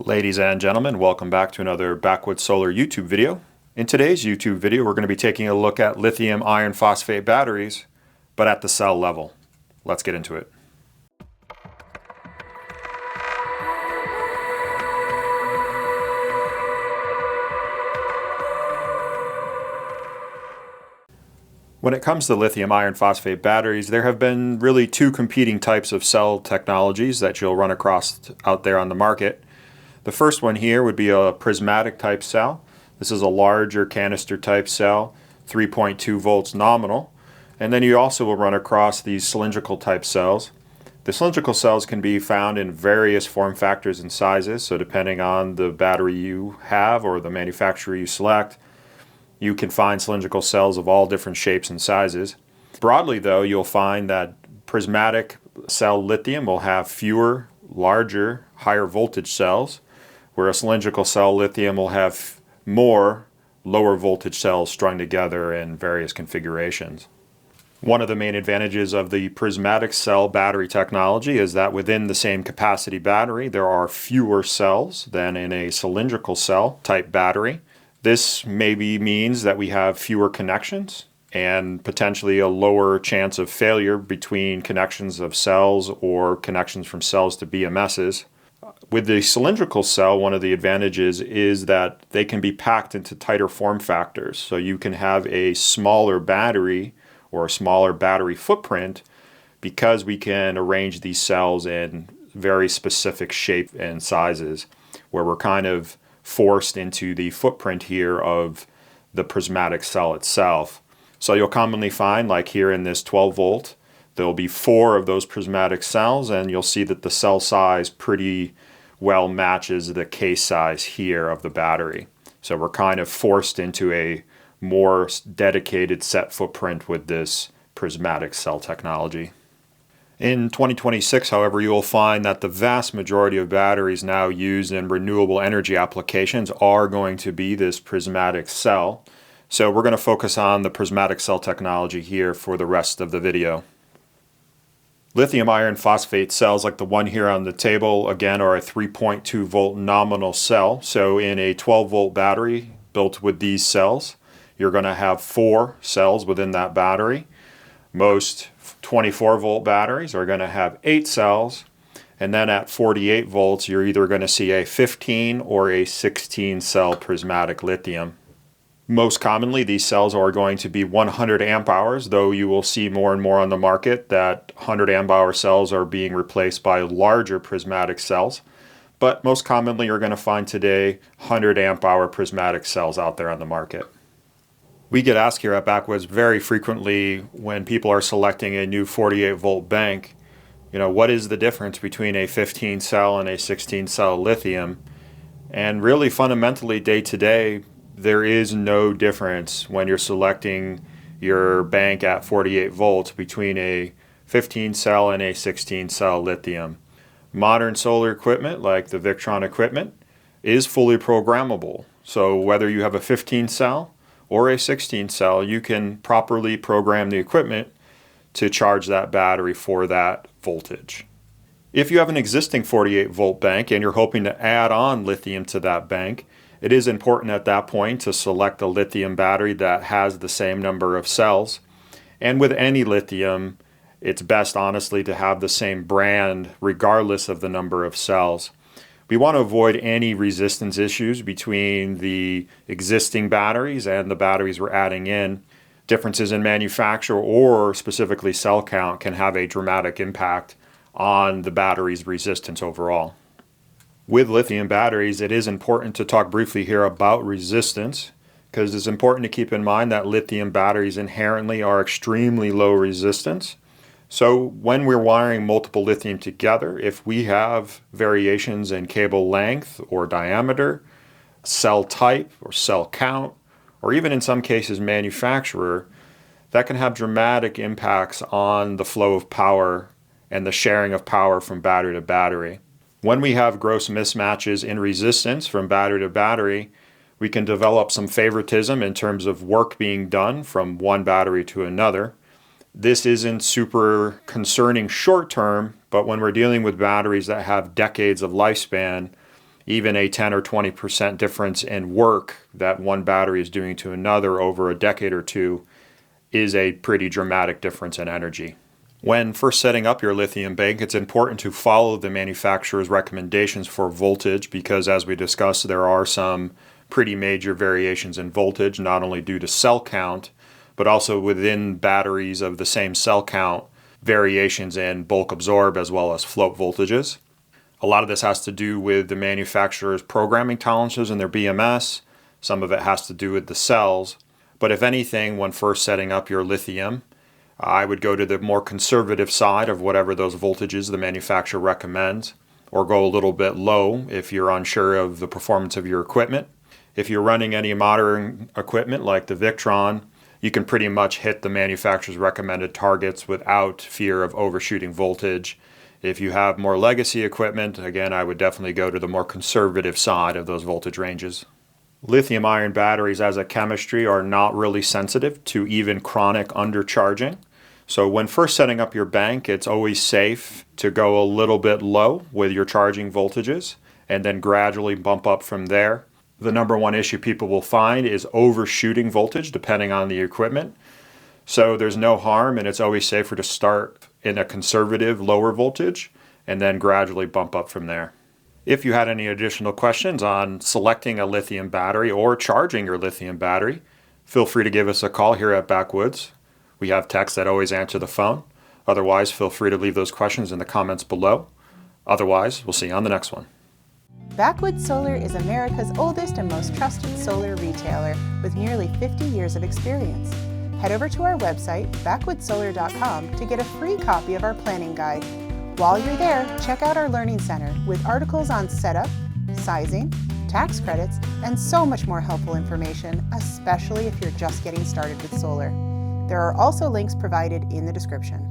Ladies and gentlemen, welcome back to another Backwoods Solar YouTube video. In today's YouTube video, we're going to be taking a look at lithium iron phosphate batteries, but at the cell level. Let's get into it. When it comes to lithium iron phosphate batteries, there have been really two competing types of cell technologies that you'll run across out there on the market. The first one here would be a prismatic type cell. This is a larger canister type cell, 3.2 volts nominal. And then you also will run across these cylindrical type cells. The cylindrical cells can be found in various form factors and sizes, so depending on the battery you have or the manufacturer you select, you can find cylindrical cells of all different shapes and sizes. Broadly though, you'll find that prismatic cell lithium will have fewer, larger, higher voltage cells, where a cylindrical cell lithium will have more lower voltage cells strung together in various configurations. One of the main advantages of the prismatic cell battery technology is that within the same capacity battery there are fewer cells than in a cylindrical cell type battery. This maybe means that we have fewer connections and potentially a lower chance of failure between connections of cells or connections from cells to BMSs. With the cylindrical cell, one of the advantages is that they can be packed into tighter form factors. So you can have a smaller battery or a smaller battery footprint because we can arrange these cells in very specific shape and sizes, where we're kind of forced into the footprint here of the prismatic cell itself. So you'll commonly find, like here in this 12 volt, there'll be 4 of those prismatic cells, and you'll see that the cell size pretty well matches the case size here of the battery. So we're kind of forced into a more dedicated set footprint with this prismatic cell technology. In 2026, however, you will find that the vast majority of batteries now used in renewable energy applications are going to be this prismatic cell. So we're going to focus on the prismatic cell technology here for the rest of the video. Lithium iron phosphate cells like the one here on the table, again, are a 3.2 volt nominal cell. So in a 12 volt battery built with these cells, you're going to have 4 cells within that battery. Most 24 volt batteries are going to have 8 cells. And then at 48 volts, you're either going to see a 15 or a 16 cell prismatic lithium. Most commonly, these cells are going to be 100 amp hours, though you will see more and more on the market that 100 amp hour cells are being replaced by larger prismatic cells. But most commonly, you're going to find today 100 amp hour prismatic cells out there on the market. We get asked here at Backwoods very frequently when people are selecting a new 48 volt bank, what is the difference between a 15 cell and a 16 cell lithium? And really fundamentally, day to day, there is no difference when you're selecting your bank at 48 volts between a 15 cell and a 16 cell lithium. Modern solar equipment like the Victron equipment is fully programmable. So whether you have a 15 cell or a 16 cell, you can properly program the equipment to charge that battery for that voltage. If you have an existing 48 volt bank and you're hoping to add on lithium to that bank, it is important at that point to select a lithium battery that has the same number of cells. And with any lithium, it's best honestly to have the same brand regardless of the number of cells. We want to avoid any resistance issues between the existing batteries and the batteries we're adding in. Differences in manufacture or specifically cell count can have a dramatic impact on the battery's resistance overall. With lithium batteries, it is important to talk briefly here about resistance, because it's important to keep in mind that lithium batteries inherently are extremely low resistance. So when we're wiring multiple lithium together, if we have variations in cable length or diameter, cell type or cell count, or even in some cases manufacturer, that can have dramatic impacts on the flow of power and the sharing of power from battery to battery. When we have gross mismatches in resistance from battery to battery, we can develop some favoritism in terms of work being done from one battery to another. This isn't super concerning short term, but when we're dealing with batteries that have decades of lifespan, Even a 10 or 20% difference in work that one battery is doing to another over a decade or two is a pretty dramatic difference in energy. When first setting up your lithium bank, it's important to follow the manufacturer's recommendations for voltage because, as we discussed, there are some pretty major variations in voltage, not only due to cell count, but also within batteries of the same cell count, variations in bulk absorb as well as float voltages. A lot of this has to do with the manufacturer's programming tolerances in their BMS. Some of it has to do with the cells. But if anything, when first setting up your lithium, I would go to the more conservative side of whatever those voltages the manufacturer recommends, or go a little bit low if you're unsure of the performance of your equipment. If you're running any modern equipment like the Victron, you can pretty much hit the manufacturer's recommended targets without fear of overshooting voltage. If you have more legacy equipment, again, I would definitely go to the more conservative side of those voltage ranges. Lithium-ion batteries as a chemistry are not really sensitive to even chronic undercharging. So when first setting up your bank, it's always safe to go a little bit low with your charging voltages and then gradually bump up from there. The number one issue people will find is overshooting voltage depending on the equipment. So there's no harm, and it's always safer to start in a conservative lower voltage and then gradually bump up from there. If you had any additional questions on selecting a lithium battery or charging your lithium battery, feel free to give us a call here at Backwoods. We have techs that always answer the phone. Otherwise, feel free to leave those questions in the comments below. Otherwise, we'll see you on the next one. Backwoods Solar is America's oldest and most trusted solar retailer with nearly 50 years of experience. Head over to our website, backwoodssolar.com, to get a free copy of our planning guide. While you're there, check out our Learning Center with articles on setup, sizing, tax credits, and so much more helpful information, especially if you're just getting started with solar. There are also links provided in the description.